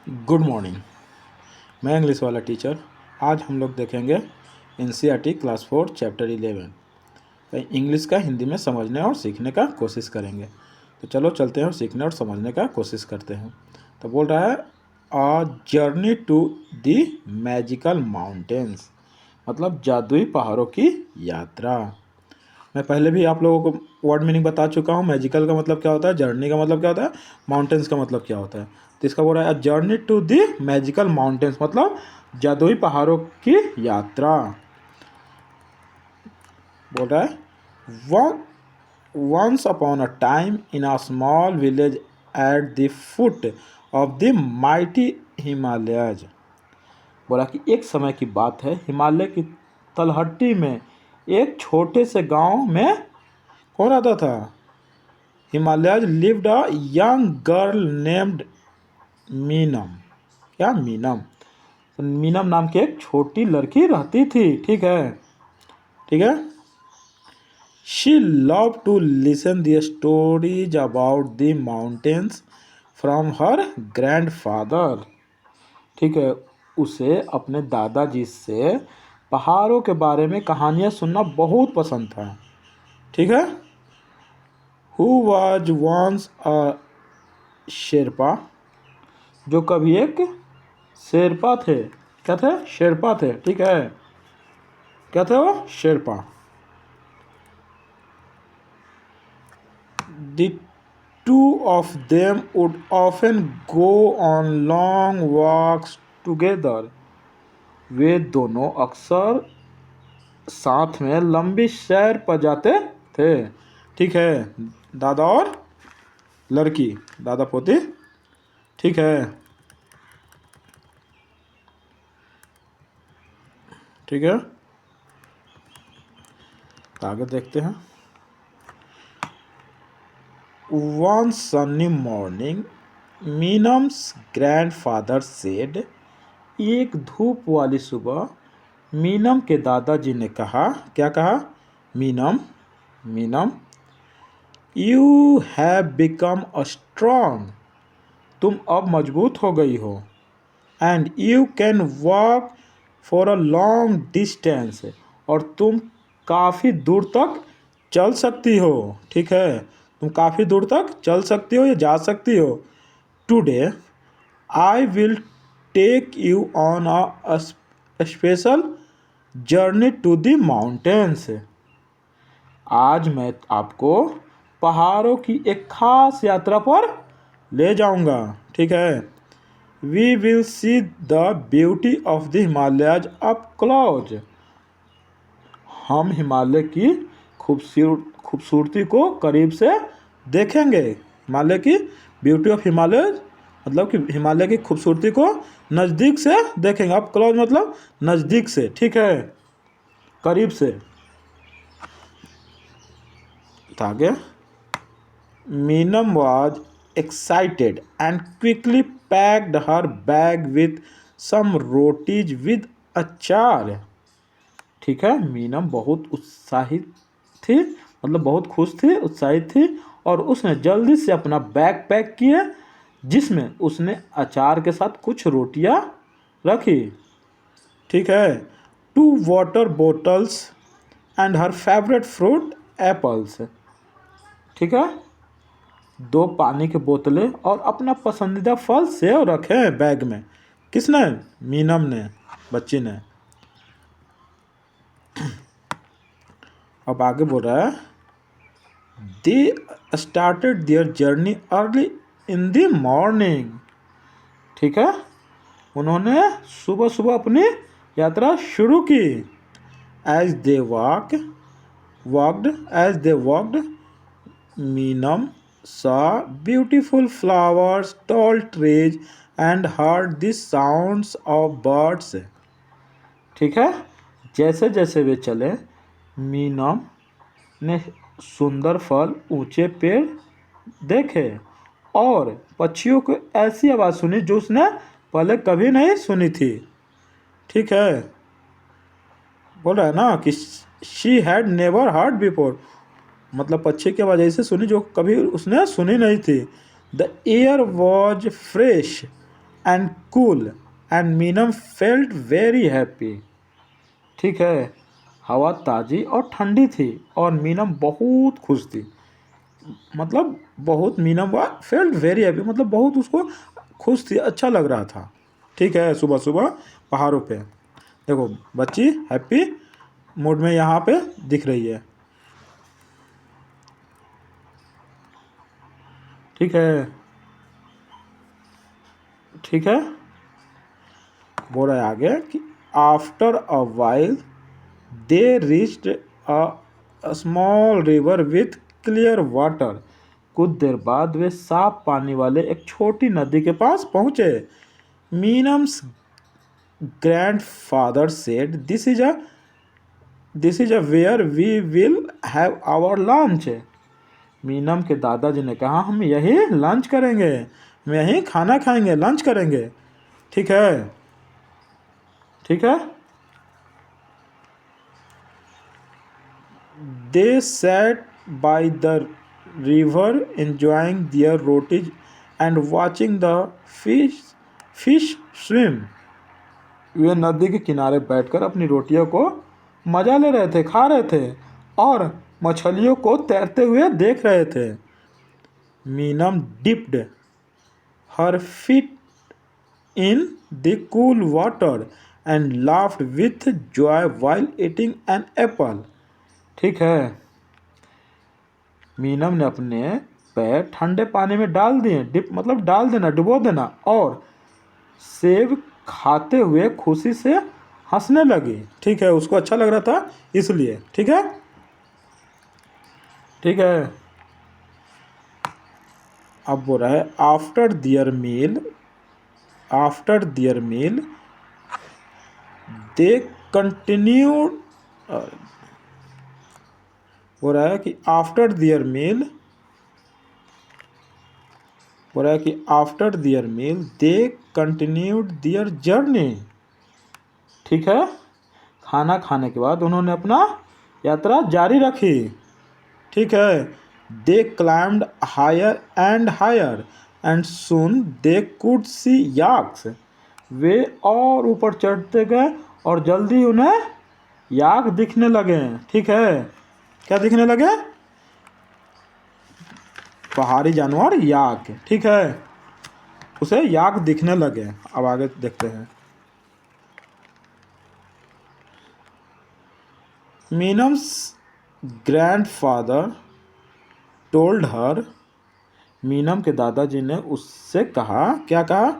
Good morning. मैं English वाला teacher. आज हम लोग देखेंगे एनसीईआरटी क्लास 4 चैप्टर 11। इंग्लिश का हिंदी में समझने और सीखने का कोशिश करेंगे। तो चलो चलते हैं और सीखने और समझने का कोशिश करते हैं। तो बोल रहा है a journey to the magical mountains, मतलब जादुई पहाड़ों की यात्रा। मैं पहले भी आप लोगों को वर्ड मीनिंग बता चुका हूँ। मैजिकल का मतलब क्या होता है, जर्नी का मतलब क्या होता है, माउंटेन्स का मतलब क्या होता है। तो इसका बोल रहा है journey to the magical mountains, मतलब जादुई पहाड़ों की यात्रा। बोल रहा है once upon a time in a small village at the foot of the mighty Himalayas. बोला कि एक समय की बात है, हिमालय की तलहटी में एक छोटे से गांव में कौन रहता था? Himalayas lived a young girl named Meenam. क्या? मीनम। तो मीनम नाम की एक छोटी लड़की रहती थी। ठीक है, ठीक है। She love to listen the stories about the mountains from her grandfather. ठीक है, उसे अपने दादाजी से पहाड़ों के बारे में कहानियाँ सुनना बहुत पसंद था। ठीक है। Who was once a Sherpa, जो कभी एक शेरपा थे। क्या थे? शेरपा थे। ठीक है, क्या थे वो? Sherpa. The two of them would often go on long walks together. वे दोनों अक्सर साथ में लंबी सैर पर जाते थे। ठीक है, दादा और लड़की, दादा पोती। ठीक है, ठीक है। तो आगे देखते हैं। One sunny morning Meenam's grandfather said. एक धूप वाली सुबह मीनम के दादाजी ने कहा। क्या कहा? Meenam, Meenam, you have become a strong. तुम अब मजबूत हो गई हो। And you can walk for a long distance. और तुम काफ़ी दूर तक चल सकती हो। ठीक है, तुम काफ़ी दूर तक चल सकती हो या जा सकती हो। Today I will take you on a special journey to the mountains. आज मैं आपको पहाड़ों की एक खास यात्रा पर ले जाऊंगा। ठीक है। We will see the beauty of the Himalayas up close. हम हिमालय की खूबसूरती को करीब से देखेंगे। हिमालय की ब्यूटी ऑफ हिमालय मतलब कि हिमालय की खूबसूरती को नज़दीक से देखेंगे। अप क्लोज मतलब नज़दीक से। ठीक है, करीब से। आगे Meenam was excited and quickly packed her bag with some rotis with अचार। ठीक है, मीनम बहुत उत्साहित थी, मतलब बहुत खुश थी, उत्साहित थी, और उसने जल्दी से अपना बैग पैक किया जिसमें उसने अचार के साथ कुछ रोटियां रखी। ठीक है। Two water bottles and her favourite fruit apples. ठीक है, दो पानी की बोतलें और अपना पसंदीदा फल सेव रखे हैं बैग में। किसने? मीनम ने, बच्ची ने। अब आगे बोल रहा है they started their journey early in the morning. ठीक है, उन्होंने सुबह सुबह अपनी यात्रा शुरू की। As they walked Meenam saw beautiful flowers, tall trees, and heard the sounds of birds. ठीक है, जैसे जैसे वे चले मीनम ने सुंदर फल, ऊंचे पेड़ देखे और पक्षियों को ऐसी आवाज़ सुनी जो उसने पहले कभी नहीं सुनी थी। ठीक है, बोल रहा है ना कि she had never heard before, मतलब पक्षी की आवाज़ ऐसे सुनी जो कभी उसने सुनी नहीं थी। The air was fresh and cool and Meenam felt very happy. ठीक है, हवा ताज़ी और ठंडी थी और मीनम बहुत खुश थी। मतलब बहुत, मीनम वा फेल्ट वेरी हैप्पी मतलब बहुत उसको खुश थी, अच्छा लग रहा था। ठीक है, सुबह सुबह पहाड़ों पे देखो बच्ची हैप्पी मूड में यहाँ पे दिख रही है। ठीक है, ठीक है, बोल रहा है आगे कि after a while they reached a small river with clear water. कुछ देर बाद वे साफ पानी वाले एक छोटी नदी के पास पहुंचे। Meenam's grandfather said this is a where we will have our lunch. Meenam के दादाजी ने कहा हम यही लंच करेंगे, हम यही खाना खाएंगे, लंच करेंगे। ठीक है, ठीक है। They sat by the river enjoying their rotis and watching the fish swim. वे नदी के किनारे बैठकर अपनी रोटियों को मजा ले रहे थे, खा रहे थे और मछलियों को तैरते हुए देख रहे थे। Meenam dipped her feet in the cool water and laughed with joy while eating an apple. ठीक है, मीनम ने अपने पैर ठंडे पानी में डाल दिए, डिप मतलब डाल देना, डुबो देना, और सेब खाते हुए खुशी से हंसने लगी। ठीक है, उसको अच्छा लग रहा था इसलिए। ठीक है, ठीक है। अब बोल रहा है आफ्टर दियर मील दे कंटिन्यूड। बोल रहा है कि आफ्टर दियर मील दे कंटिन्यूड दियर जर्नी। ठीक है, खाना खाने के बाद उन्होंने अपना यात्रा जारी रखी। ठीक है, they climbed higher and soon they could see yaks. वे और ऊपर चढ़ते गए और जल्दी उन्हें याक दिखने लगे। ठीक है, क्या दिखने लगे? पहाड़ी जानवर याक। ठीक है, उसे याक दिखने लगे। अब आगे देखते हैं। Meenam's grandfather told her. Meenam के दादाजी ने उससे कहा, क्या कहा?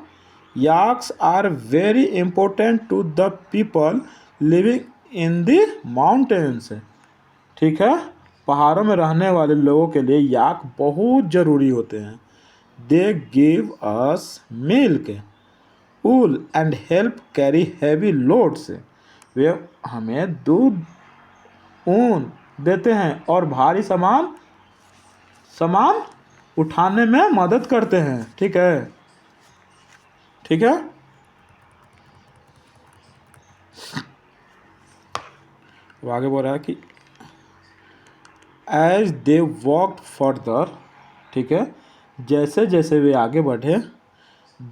Yaks are very important to the people living in the mountains. ठीक है, पहाड़ों में रहने वाले लोगों के लिए याक बहुत ज़रूरी होते हैं। They give us milk wool and help carry heavy loads. वे हमें दूध, ऊन देते हैं और भारी सामान उठाने में मदद करते हैं। ठीक है, ठीक है। वो आगे बोल रहा है कि एज दे वॉकड फर्दर। ठीक है, जैसे जैसे वे आगे बढ़े,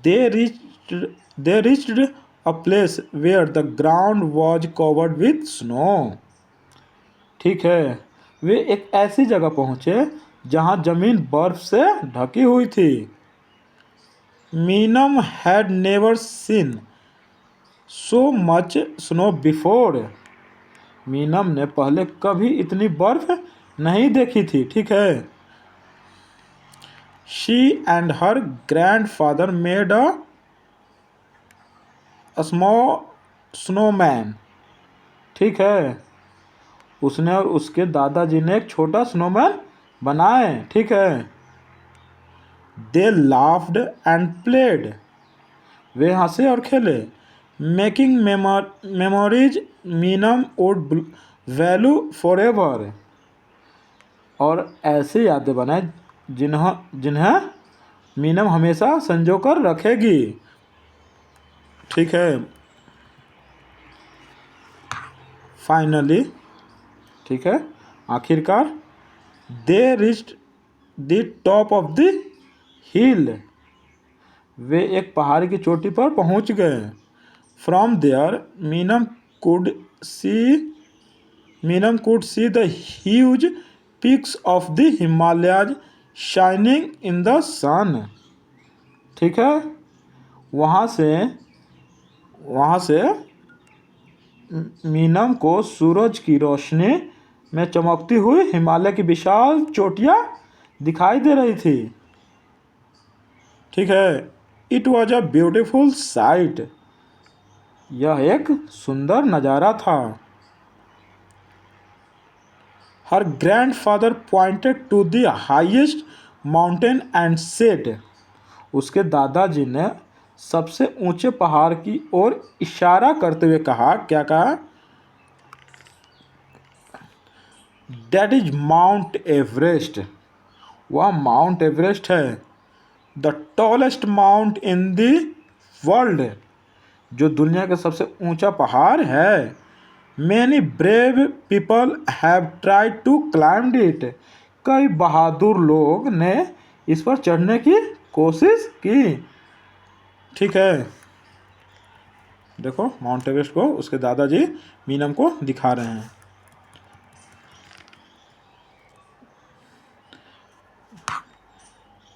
they reached a place where the ground was covered with snow. ठीक है, वे एक ऐसी जगह पहुंचे जहां जमीन बर्फ से ढकी हुई थी। Meenam had never seen so much snow before. Meenam ने पहले कभी इतनी बर्फ नहीं देखी थी। ठीक है, she and her grandfather made a small snowman. ठीक है, उसने और उसके दादाजी ने एक छोटा स्नोमैन बनाए। ठीक है, दे लाफ्ड एंड प्लेड। वे हंसे और खेले। Making memories Meenam would value for ever. और ऐसी यादें बनाए जिन्हें मीनम हमेशा संजो कर रखेगी। ठीक है, फाइनली, ठीक है, आखिरकार they reached the top of the hill वे एक पहाड़ की चोटी पर पहुंच गए। From there could see Meenam could see the huge peaks of the Himalayas shining in the sun. ठीक है, वहाँ से वहाँ से मीनम को सूरज की रोशनी में चमकती हुई हिमालय की विशाल चोटियाँ दिखाई दे रही थी। ठीक है, it was a beautiful sight. यह एक सुंदर नज़ारा था। Her grandfather pointed to the highest mountain and said. उसके दादाजी ने सबसे ऊंचे पहाड़ की ओर इशारा करते हुए कहा, क्या कहा? That is Mount Everest. वह माउंट एवरेस्ट है। The tallest mount in the world. जो दुनिया का सबसे ऊंचा पहाड़ है। Many brave people have tried to climb it. कई बहादुर लोग ने इस पर चढ़ने की कोशिश की। ठीक है, देखो माउंट एवरेस्ट को उसके दादाजी मीनम को दिखा रहे हैं।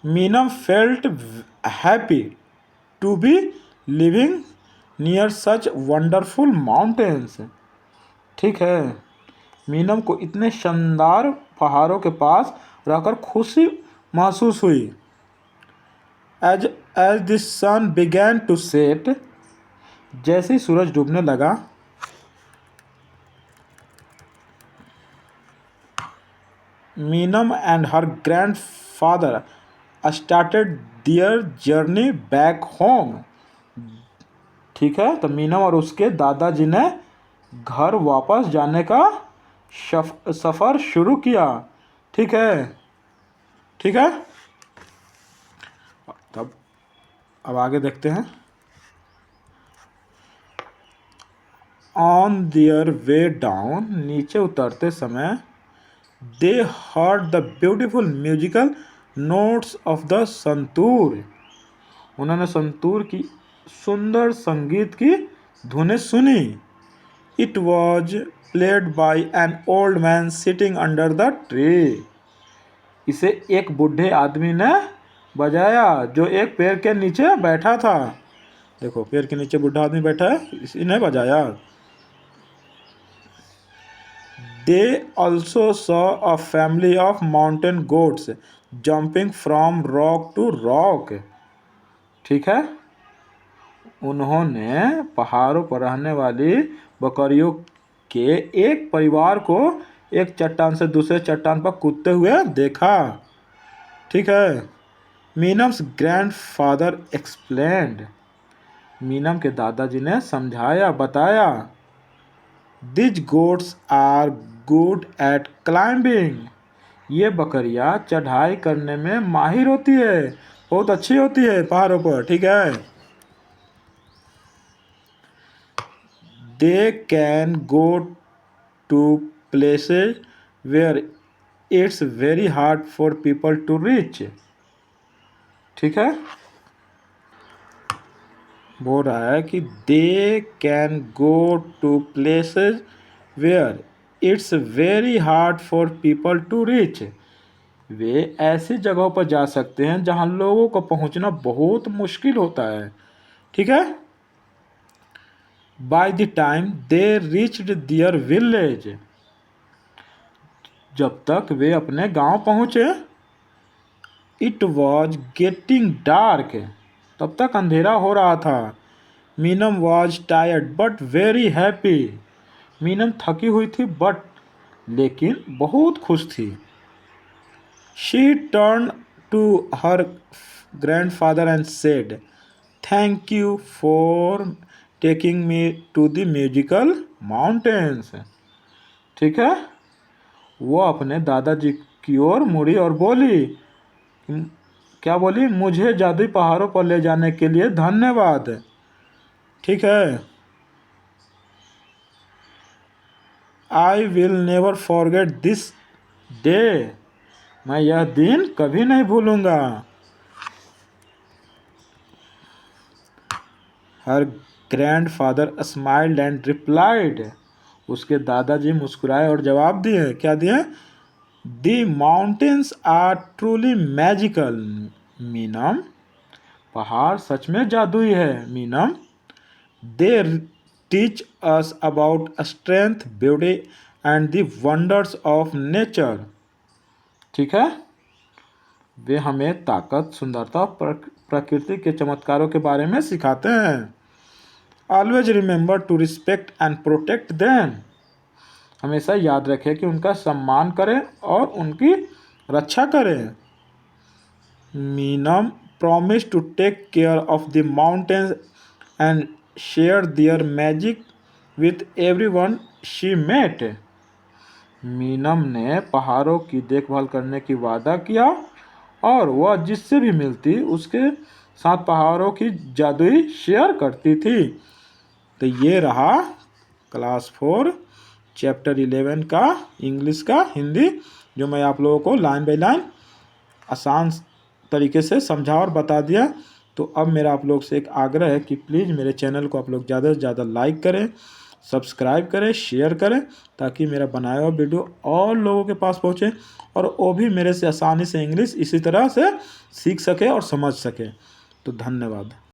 Meenam felt happy to be living near such wonderful mountains. ठीक है, मीनम को इतने शानदार पहाड़ों के पास रहकर खुशी महसूस हुई। As as the sun began to set. जैसे ही सूरज डूबने लगा, Meenam and her grandfather started their journey back home. ठीक है, तो मीनम और उसके दादाजी ने घर वापस जाने का सफ़र शुरू किया। ठीक है, ठीक है, तब अब आगे देखते हैं। On their way down. नीचे उतरते समय दे heard the beautiful musical notes of the santoor. उन्होंने संतूर की सुंदर संगीत की धुनें सुनी। It was played by an old man sitting under the tree. इसे एक बूढ़े आदमी ने बजाया जो एक पेड़ के नीचे बैठा था। देखो, पेड़ के नीचे बूढ़ा आदमी बैठा है, इसी ने बजाया। They also saw a family of mountain goats jumping from rock to rock. ठीक है, उन्होंने पहाड़ों पर रहने वाली बकरियों के एक परिवार को एक चट्टान से दूसरे चट्टान पर कूदते हुए देखा। ठीक है, मीनम्स ग्रैंडफादर एक्सप्लेन्ड। मीनम के दादाजी ने समझाया, बताया। These goats are good at climbing. ये बकरियां चढ़ाई करने में माहिर होती है, बहुत अच्छी होती है पहाड़ों पर। ठीक है, they can go to places where it's very hard for people to reach। ठीक है, बोल रहा है कि they can go to places where it's very hard for people to reach। वे ऐसी जगहों पर जा सकते हैं जहां लोगों को पहुंचना बहुत मुश्किल होता है। ठीक है, by the time they reached their village। जब तक वे अपने गांव पहुंचे, इट वॉज गेटिंग डार्क। तब तक अंधेरा हो रहा था। Meenam was tired but very happy. Meenam थकी हुई थी लेकिन बहुत खुश थी। She turn to her grandfather and said, thank you for taking me to the musical mountains. ठीक है, वो अपने दादाजी की ओर मुड़ी और बोली, क्या बोली? मुझे जादुई पहाड़ों पर ले जाने के लिए धन्यवाद। ठीक है, I will never forget this day. मैं यह दिन कभी नहीं भूलूंगा। Her grandfather smiled and replied. उसके दादाजी मुस्कुराए और जवाब दिए। क्या दिए? The mountains are truly magical Meenam. पहाड़ सच में जादुई है Meenam. They teach us about strength, beauty and the wonders of nature. ठीक है, वे हमें ताकत, सुंदरता, प्रकृति के चमत्कारों के बारे में सिखाते हैं। Always remember to respect and protect them. हमेशा याद रखें कि उनका सम्मान करें और उनकी रक्षा करें। Meenam promise to take care of the mountains and share their magic with everyone she met. Meenam ने पहाड़ों की देखभाल करने की वादा किया और वह जिससे भी मिलती उसके साथ पहाड़ों की जादुई शेयर करती थी। तो ये रहा क्लास 4 चैप्टर 11 का इंग्लिश का हिंदी, जो मैं आप लोगों को लाइन बाय लाइन आसान तरीके से समझा और बता दिया। तो अब मेरा आप लोग से एक आग्रह है कि प्लीज़ मेरे चैनल को आप लोग ज़्यादा से ज़्यादा लाइक करें, सब्सक्राइब करें, शेयर करें, ताकि मेरा बनाया हुआ वीडियो और लोगों के पास पहुँचे और वो भी मेरे से आसानी से इंग्लिश इसी तरह से सीख सके और समझ सके। तो धन्यवाद।